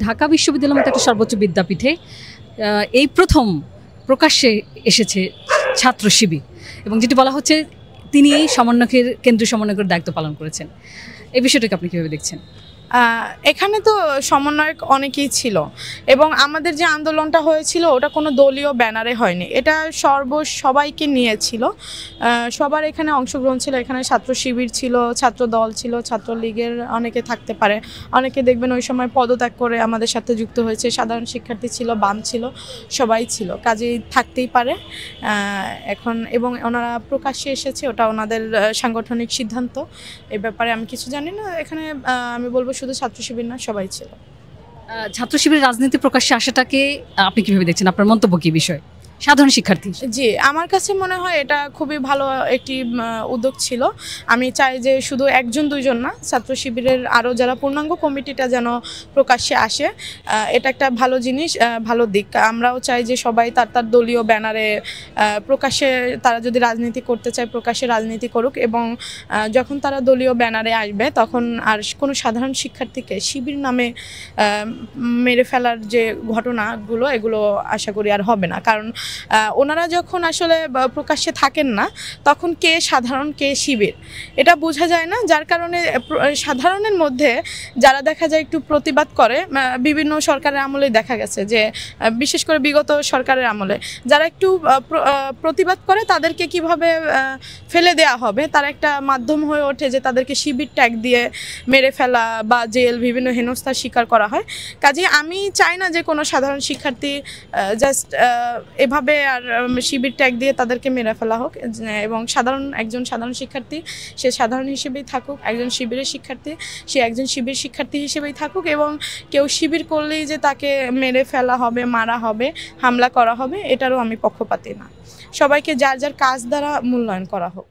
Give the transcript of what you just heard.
ঢাকা বিশ্ববিদ্যালয়ের মতো একটা সর্বোচ্চ বিদ্যাপীঠে এই প্রথম প্রকাশ্যে এসেছে ছাত্র শিবির এবং যেটি বলা হচ্ছে তিনি সমন্বয়কের কেন্দ্রীয় সমন্বয়কের দায়িত্ব পালন করেছেন। এই বিষয়টাকে আপনি কীভাবে দেখছেন? এখানে তো সমন্বয়ক অনেকেই ছিল এবং আমাদের যে আন্দোলনটা হয়েছিল ওটা কোনো দলীয় ব্যানারে হয়নি, এটা সবাইকে নিয়েছিল, সবার এখানে অংশগ্রহণ ছিল। এখানে ছাত্র শিবির ছিল, ছাত্র দল ছিল, ছাত্রলীগের অনেকে থাকতে পারে, অনেকে দেখবেন ওই সময় পদত্যাগ করে আমাদের সাথে যুক্ত হয়েছে, সাধারণ শিক্ষার্থী ছিল, বাম ছিল, সবাই ছিল, কাজেই থাকতেই পারে এখন। এবং ওনারা প্রকাশ্যে এসেছে, ওটা ওনাদের সাংগঠনিক সিদ্ধান্ত, এই ব্যাপারে আমি কিছু জানি না। এখানে আমি বলবো শুধু ছাত্র শিবির না, সবাই ছিল। ছাত্র শিবিরের রাজনীতি প্রকাশ্যে আসাটাকে আপনি কিভাবে দেখছেন? আপনার মন্তব্য কি বিষয় সাধারণ শিক্ষার্থী? জি, আমার কাছে মনে হয় এটা খুবই ভালো একটি উদ্যোগ ছিল। আমি চাই যে শুধু একজন দুইজন না, ছাত্র শিবিরের আরও যারা পূর্ণাঙ্গ কমিটিটা যেন প্রকাশ্যে আসে, এটা একটা ভালো জিনিস, ভালো দিক। আমরাও চাই যে সবাই তার দলীয় ব্যানারে প্রকাশ্যে, তারা যদি রাজনীতি করতে চায় প্রকাশ্যে রাজনীতি করুক, এবং যখন তারা দলীয় ব্যানারে আসবে তখন আর কোনো সাধারণ শিক্ষার্থীকে শিবির নামে মেরে ফেলার যে ঘটনাগুলো, এগুলো আশা করি আর হবে না। কারণ ওনারা যখন আসলে প্রকাশ্যে থাকেন না তখন কে সাধারণ কে শিবির এটা বোঝা যায় না, যার কারণে সাধারণের মধ্যে যারা দেখা যায় একটু প্রতিবাদ করে, বিভিন্ন সরকারের আমলে দেখা গেছে যে বিশেষ করে বিগত সরকারের আমলে যারা একটু প্রতিবাদ করে তাদেরকে কিভাবে ফেলে দেয়া হবে তার একটা মাধ্যম হয়ে ওঠে যে তাদেরকে শিবির ট্যাগ দিয়ে মেরে ফেলা বা জেল, বিভিন্ন হেনস্থার শিকার করা হয়। কাজে আমি চাই না যে কোনো সাধারণ শিক্ষার্থী জাস্ট এভাবে আর শিবির ট্যাগ দিয়ে তাদেরকে মেরে ফেলা হোক, এবং একজন সাধারণ শিক্ষার্থী সে সাধারণ হিসেবেই থাকুক, একজন শিবিরের শিক্ষার্থী সে একজন শিবির শিক্ষার্থী হিসেবেই থাকুক, এবং কেউ শিবির করলেই যে তাকে মেরে ফেলা হবে, মারা হবে, হামলা করা হবে, এটারও আমি পক্ষপাতী না। সবাইকে যার যার কাজ দ্বারা মূল্যায়ন করা হোক।